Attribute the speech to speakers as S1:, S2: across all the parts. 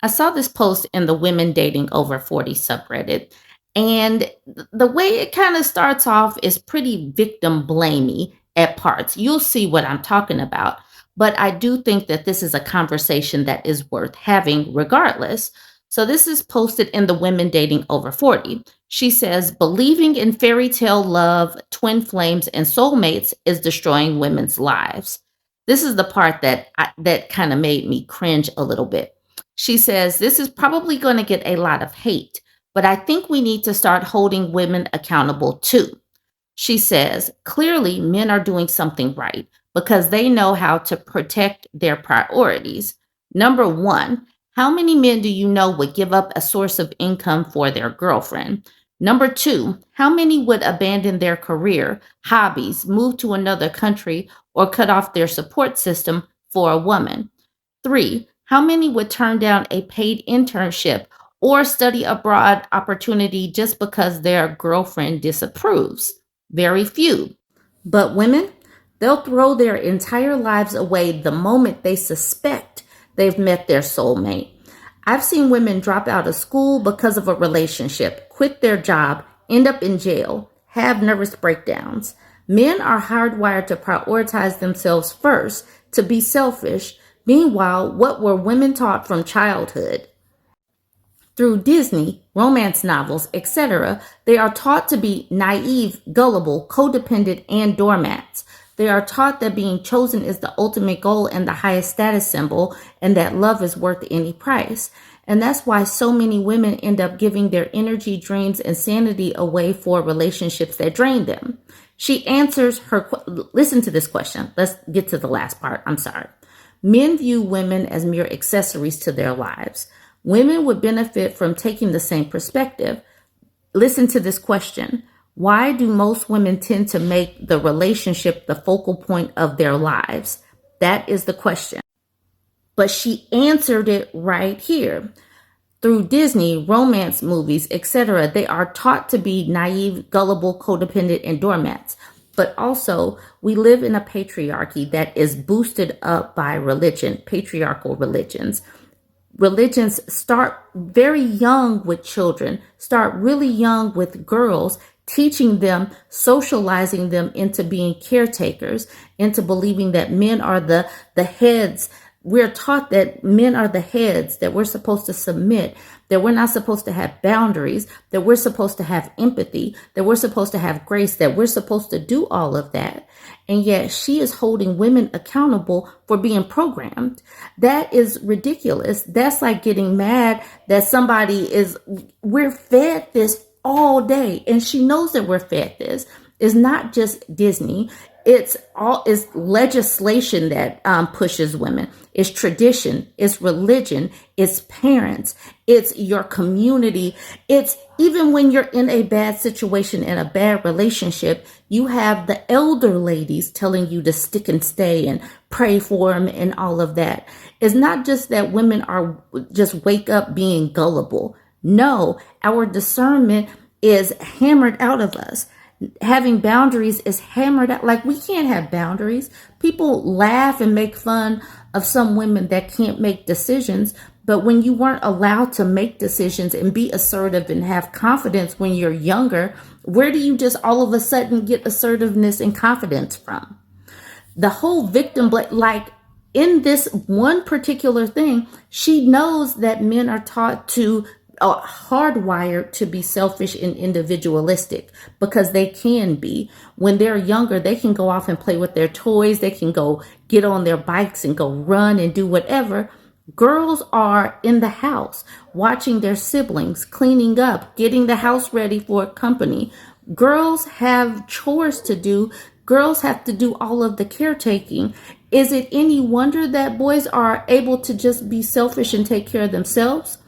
S1: I saw this post in the Women Dating Over 40 subreddit, and the way it kind of starts off is pretty victim blamey at parts. You'll see what I'm talking about. But I do think that this is a conversation that is worth having regardless. So this is posted in the Women Dating Over 40. She says, believing in fairy tale love, twin flames, and soulmates is destroying women's lives. This is the part that kind of made me cringe a little bit. She says, this is probably going to get a lot of hate, but I think we need to start holding women accountable too. She says, clearly men are doing something right because they know how to protect their priorities. Number one, how many men do you know would give up a source of income for their girlfriend? Number two, how many would abandon their career, hobbies, move to another country, or cut off their support system for a woman? Three, how many would turn down a paid internship or study abroad opportunity just because their girlfriend disapproves? Very few. But women, they'll throw their entire lives away the moment they suspect they've met their soulmate. I've seen women drop out of school because of a relationship, quit their job, end up in jail, have nervous breakdowns. Men are hardwired to prioritize themselves first, to be selfish. Meanwhile, what were women taught from childhood? Through Disney, romance novels, etc., they are taught to be naive, gullible, codependent, and doormats. They are taught that being chosen is the ultimate goal and the highest status symbol, and that love is worth any price. And that's why so many women end up giving their energy, dreams, and sanity away for relationships that drain them. She answers listen to this question. Let's get to the last part. I'm sorry. Men view women as mere accessories to their lives. Women would benefit from taking the same perspective. Listen to this question. Why do most women tend to make the relationship the focal point of their lives? That is the question. But she answered it right here. Through Disney, romance movies, etc., they are taught to be naive, gullible, codependent, and doormats. But also, we live in a patriarchy that is boosted up by religion, patriarchal religions. Religions start very young with children, start really young with girls, teaching them, socializing them into being caretakers, into believing that men are the heads. We're taught that men are the heads, that we're supposed to submit, that we're not supposed to have boundaries, that we're supposed to have empathy, that we're supposed to have grace, that we're supposed to do all of that. And yet she is holding women accountable for being programmed. That is ridiculous. That's like getting mad that we're fed this all day. And she knows that we're fed this. It's not just Disney. It's legislation that pushes women. It's tradition. It's religion. It's parents. It's your community. It's even when you're in a bad situation, in a bad relationship, you have the elder ladies telling you to stick and stay and pray for them and all of that. It's not just that women are just wake up being gullible. No, our discernment is hammered out of us. Having boundaries is hammered out. Like, we can't have boundaries. People laugh and make fun of some women that can't make decisions. But when you weren't allowed to make decisions and be assertive and have confidence when you're younger, where do you just all of a sudden get assertiveness and confidence from? The whole victim, like in this one particular thing, she knows that men are taught to hardwired to be selfish and individualistic because they can be. When they're younger, they can go off and play with their toys. They can go get on their bikes and go run and do whatever. Girls are in the house watching their siblings, cleaning up, getting the house ready for company. Girls have chores to do. Girls have to do all of the caretaking. Is it any wonder that boys are able to just be selfish and take care of themselves?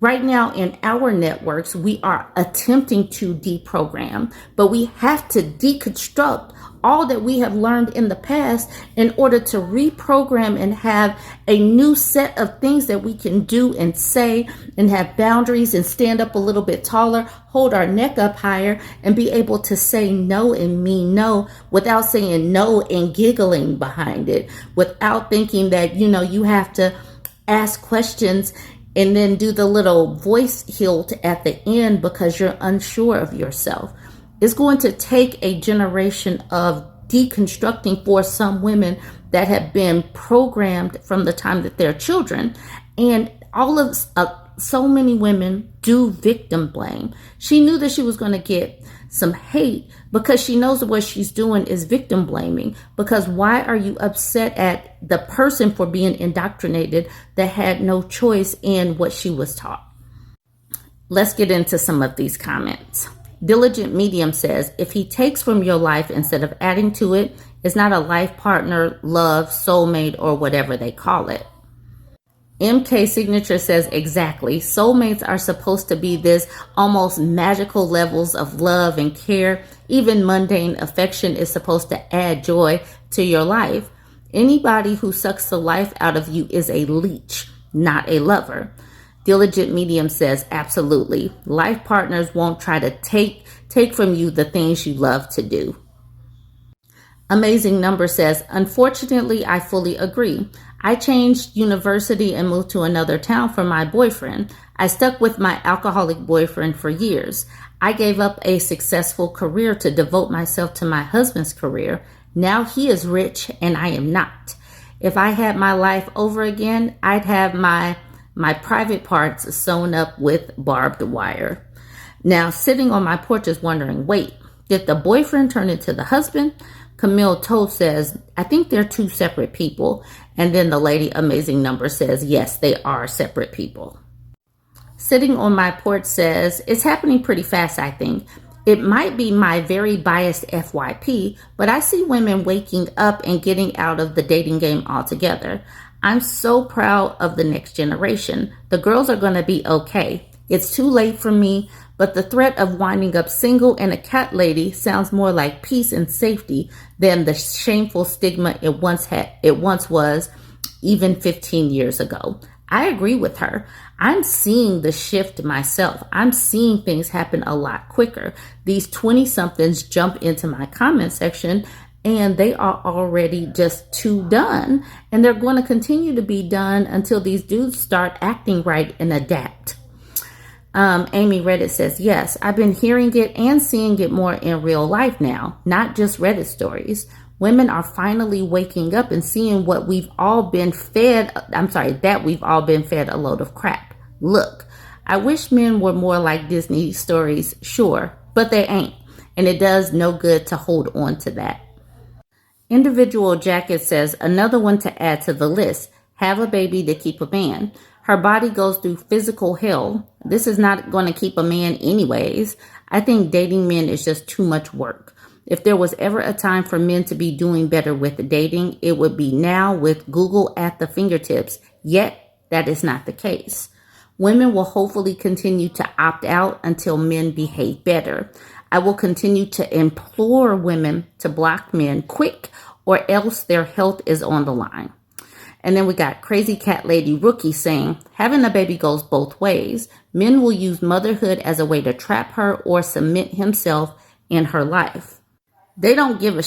S1: Right now in our networks, we are attempting to deprogram, but we have to deconstruct all that we have learned in the past in order to reprogram and have a new set of things that we can do and say and have boundaries and stand up a little bit taller, hold our neck up higher, and be able to say no and mean no without saying no and giggling behind it, without thinking that, you have to ask questions And then do the little voice hilt at the end because you're unsure of yourself. It's going to take a generation of deconstructing for some women that have been programmed from the time that they're children. And all of so many women do victim blame. She knew that she was going to get some hate because she knows that what she's doing is victim blaming. Because why are you upset at the person for being indoctrinated that had no choice in what she was taught? Let's get into some of these comments. Diligent Medium says, if he takes from your life instead of adding to it, it's not a life partner, love, soulmate, or whatever they call it. MK Signature says, exactly. Soulmates are supposed to be this almost magical levels of love and care. Even mundane affection is supposed to add joy to your life. Anybody who sucks the life out of you is a leech, not a lover. Diligent Medium says, absolutely. Life partners won't try to take from you the things you love to do. Amazing Number says, unfortunately, I fully agree. I changed university and moved to another town for my boyfriend. I stuck with my alcoholic boyfriend for years. I gave up a successful career to devote myself to my husband's career. Now he is rich and I am not. If I had my life over again, I'd have my private parts sewn up with barbed wire. Now, sitting on my porch is wondering, wait, did the boyfriend turn into the husband? Camille Toad says, I think they're two separate people. And then the lady Amazing Number says, yes, they are separate people. Sitting on my porch says, it's happening pretty fast, I think. It might be my very biased FYP, but I see women waking up and getting out of the dating game altogether. I'm so proud of the next generation. The girls are going to be okay. It's too late for me, but the threat of winding up single and a cat lady sounds more like peace and safety than the shameful stigma it once was, even 15 years ago. I agree with her. I'm seeing the shift myself. I'm seeing things happen a lot quicker. These 20-somethings jump into my comment section and they are already just too done. And they're going to continue to be done until these dudes start acting right and adapt. Amy Reddit says, yes, I've been hearing it and seeing it more in real life now, not just Reddit stories. Women are finally waking up and seeing what we've all been fed. That we've all been fed a load of crap. Look, I wish men were more like Disney stories, sure, but they ain't. And it does no good to hold on to that. Individual Jacket says, another one to add to the list. Have a baby to keep a man. Her body goes through physical hell. This is not going to keep a man anyways. I think dating men is just too much work. If there was ever a time for men to be doing better with dating, it would be now with Google at the fingertips. Yet, that is not the case. Women will hopefully continue to opt out until men behave better. I will continue to implore women to block men quick or else their health is on the line. And then we got Crazy Cat Lady Rookie saying, having a baby goes both ways. Men will use motherhood as a way to trap her or cement himself in her life. They don't give a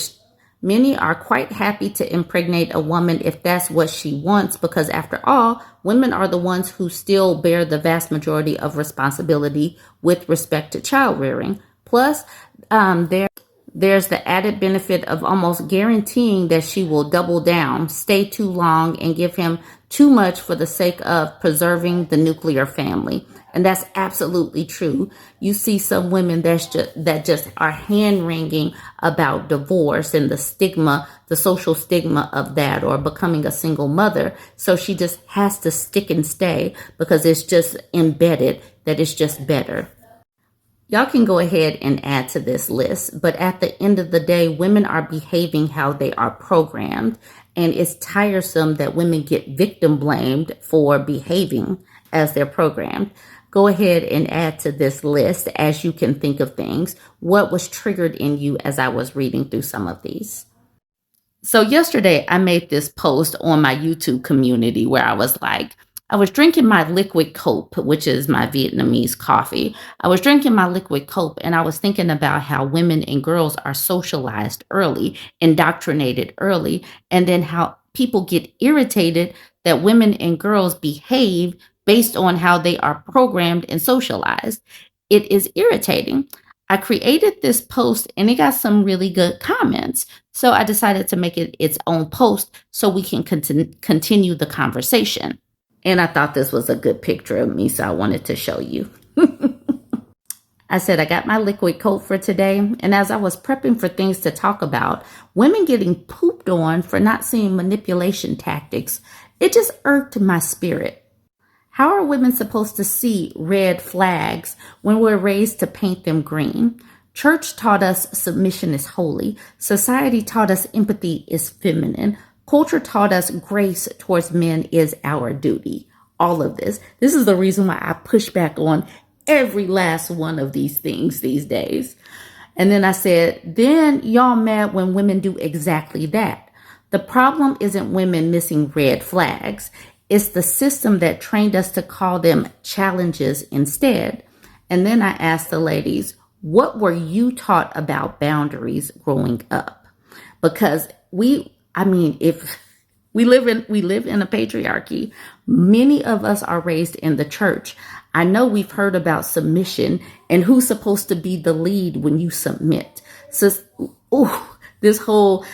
S1: Many are quite happy to impregnate a woman if that's what she wants, because after all, women are the ones who still bear the vast majority of responsibility with respect to child rearing. Plus, there's the added benefit of almost guaranteeing that she will double down, stay too long, and give him too much for the sake of preserving the nuclear family. And that's absolutely true. You see some women that just are hand-wringing about divorce and the stigma, the social stigma of that, or becoming a single mother. So she just has to stick and stay because it's just embedded that it's just better. Y'all can go ahead and add to this list, but at the end of the day, women are behaving how they are programmed, and it's tiresome that women get victim blamed for behaving as they're programmed. Go ahead and add to this list as you can think of things. What was triggered in you as I was reading through some of these? So yesterday I made this post on my YouTube community where I was like, I was drinking my liquid cope, which is my Vietnamese coffee. I was drinking my liquid cope and I was thinking about how women and girls are socialized early, indoctrinated early, and then how people get irritated that women and girls behave based on how they are programmed and socialized. It is irritating. I created this post and it got some really good comments. So I decided to make it its own post so we can continue the conversation. And I thought this was a good picture of me, so I wanted to show you. I said I got my liquid coat for today, and as I was prepping for things to talk about, women getting pooped on for not seeing manipulation tactics, it just irked my spirit. How are women supposed to see red flags when we're raised to paint them green? Church taught us submission is holy. Society taught us empathy is feminine. Culture taught us grace towards men is our duty. All of this. This is the reason why I push back on every last one of these things these days. And then I said, then y'all mad when women do exactly that. The problem isn't women missing red flags. It's the system that trained us to call them challenges instead. And then I asked the ladies, what were you taught about boundaries growing up? Because if we live in a patriarchy, many of us are raised in the church. I know we've heard about submission and who's supposed to be the lead when you submit. So, this whole,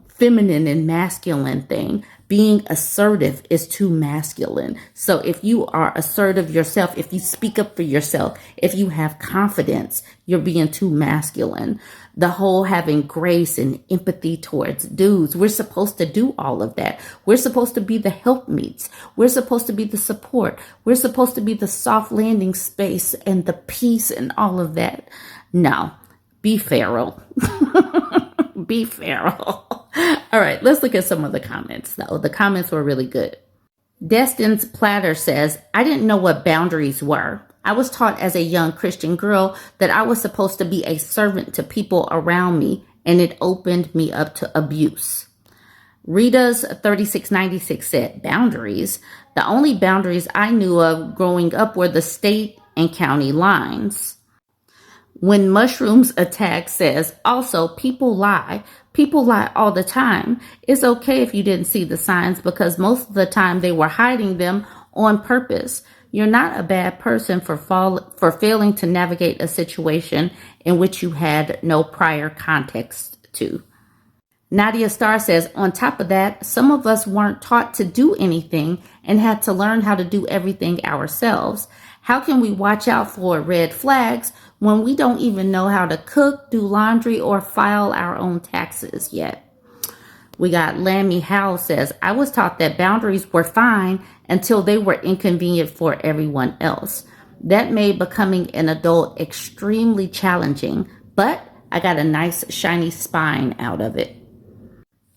S1: feminine and masculine thing. Being assertive is too masculine. So if you are assertive yourself, if you speak up for yourself, if you have confidence, you're being too masculine. The whole having grace and empathy towards dudes, we're supposed to do all of that. We're supposed to be the helpmeets. We're supposed to be the support. We're supposed to be the soft landing space and the peace and all of that. No, be feral. Be feral. All right, let's look at some of the comments, though. The comments were really good. Destin's Platter says, I didn't know what boundaries were. I was taught as a young Christian girl that I was supposed to be a servant to people around me, and it opened me up to abuse. Rita's 3696 said, boundaries? The only boundaries I knew of growing up were the state and county lines. When Mushrooms Attack says, also, people lie. People lie all the time. It's okay if you didn't see the signs because most of the time they were hiding them on purpose. You're not a bad person for failing to navigate a situation in which you had no prior context to. Nadia Starr says, on top of that, some of us weren't taught to do anything and had to learn how to do everything ourselves. How can we watch out for red flags when we don't even know how to cook, do laundry, or file our own taxes yet? We got Lammy Howell says, I was taught that boundaries were fine until they were inconvenient for everyone else. That made becoming an adult extremely challenging, but I got a nice shiny spine out of it.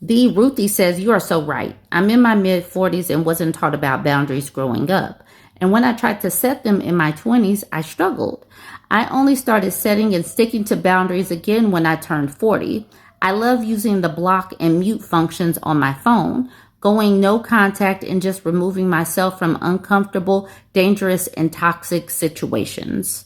S1: The Ruthie says, you are so right. I'm in my mid-40s and wasn't taught about boundaries growing up. And when I tried to set them in my 20s, I struggled. I only started setting and sticking to boundaries again when I turned 40. I love using the block and mute functions on my phone, going no contact and just removing myself from uncomfortable, dangerous, and toxic situations.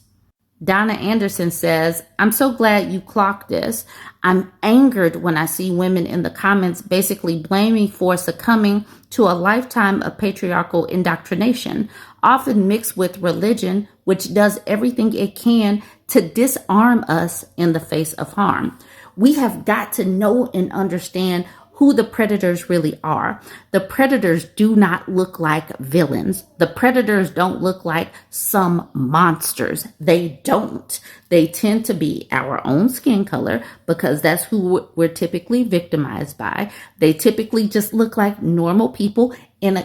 S1: Donna Anderson says, I'm so glad you clocked this. I'm angered when I see women in the comments basically blaming for succumbing to a lifetime of patriarchal indoctrination, often mixed with religion, which does everything it can to disarm us in the face of harm. We have got to know and understand who the predators really are. The predators do not look like villains. The predators don't look like some monsters. They don't. They tend to be our own skin color because that's who we're typically victimized by. They typically just look like normal people in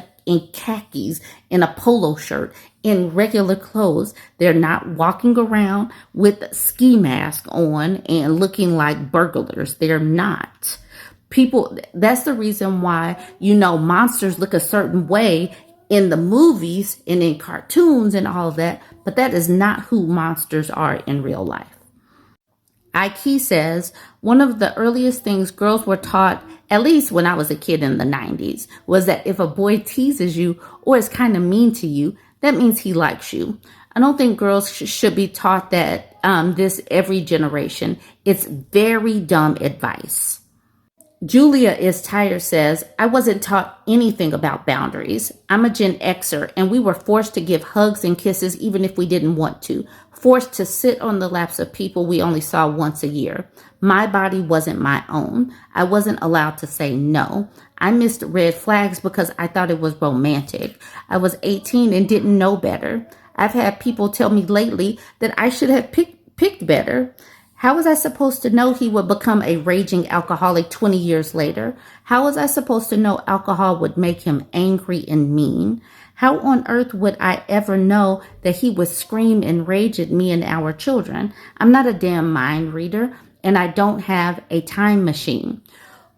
S1: khakis, in a polo shirt, in regular clothes. They're not walking around with ski mask on and looking like burglars. They're not. People, that's the reason why, monsters look a certain way in the movies and in cartoons and all of that, but that is not who monsters are in real life. Ike says, one of the earliest things girls were taught, at least when I was a kid in the 90s, was that if a boy teases you or is kind of mean to you, that means he likes you. I don't think girls should be taught that this every generation. It's very dumb advice. Julia is tired says, I wasn't taught anything about boundaries. I'm a Gen Xer, and we were forced to give hugs and kisses even if we didn't want to, forced to sit on the laps of people we only saw once a year. My body wasn't my own. I wasn't allowed to say no. I missed red flags because I thought it was romantic. I was 18 and didn't know better. I've had people tell me lately that I should have picked better. How was I supposed to know he would become a raging alcoholic 20 years later? How was I supposed to know alcohol would make him angry and mean? How on earth would I ever know that he would scream and rage at me and our children? I'm not a damn mind reader, and I don't have a time machine.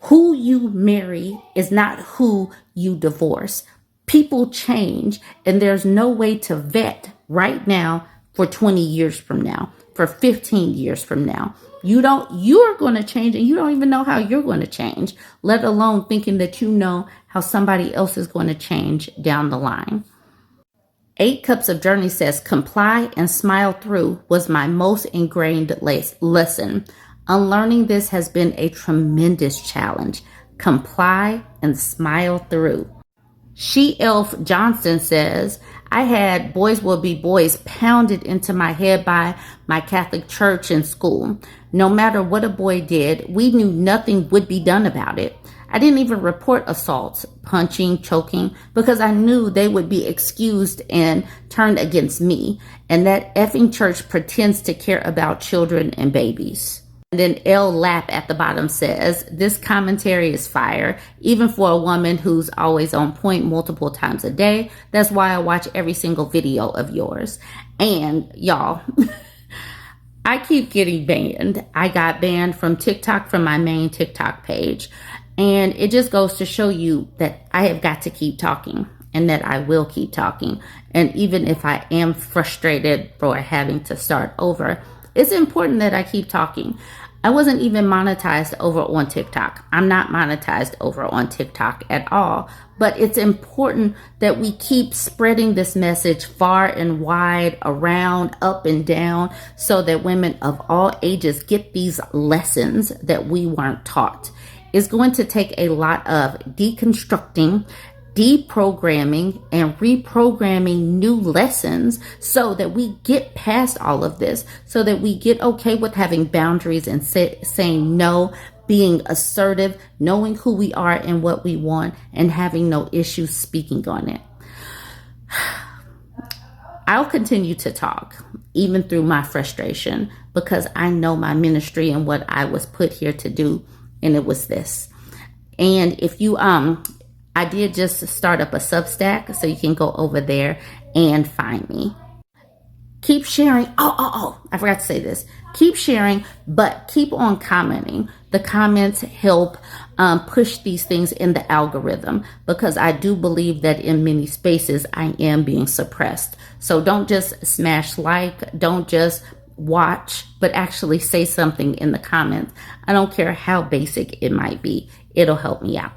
S1: Who you marry is not who you divorce. People change, and there's no way to vet right now for 20 years from now, for 15 years from now. You're going to change, and you don't even know how you're going to change, let alone thinking that you know how somebody else is going to change down the line. 8 Cups of Journey says, comply and smile through was my most ingrained lesson. Unlearning this has been a tremendous challenge. Comply and smile through. She Elf Johnson says, I had boys will be boys pounded into my head by my Catholic church in school. No matter what a boy did, we knew nothing would be done about it. I didn't even report assaults, punching, choking, because I knew they would be excused and turned against me. And that effing church pretends to care about children and babies. And then L Lap at the bottom says, this commentary is fire, even for a woman who's always on point multiple times a day. That's why I watch every single video of yours. And y'all, I keep getting banned. I got banned from TikTok from my main TikTok page. And it just goes to show you that I have got to keep talking and that I will keep talking. And even if I am frustrated for having to start over, it's important that I keep talking. I wasn't even monetized over on TikTok. I'm not monetized over on TikTok at all. But it's important that we keep spreading this message far and wide, around, up and down, so that women of all ages get these lessons that we weren't taught. It's going to take a lot of deconstructing, deprogramming, and reprogramming new lessons so that we get past all of this, so that we get okay with having boundaries and saying no, being assertive, knowing who we are and what we want, and having no issues speaking on it. I'll continue to talk, even through my frustration, because I know my ministry and what I was put here to do, and it was this. And if you I did just start up a Substack, so you can go over there and find me. Keep sharing. I forgot to say this. Keep sharing, but keep on commenting. The comments help push these things in the algorithm, because I do believe that in many spaces I am being suppressed. So don't just smash like, don't just watch, but actually say something in the comments. I don't care how basic it might be. It'll help me out.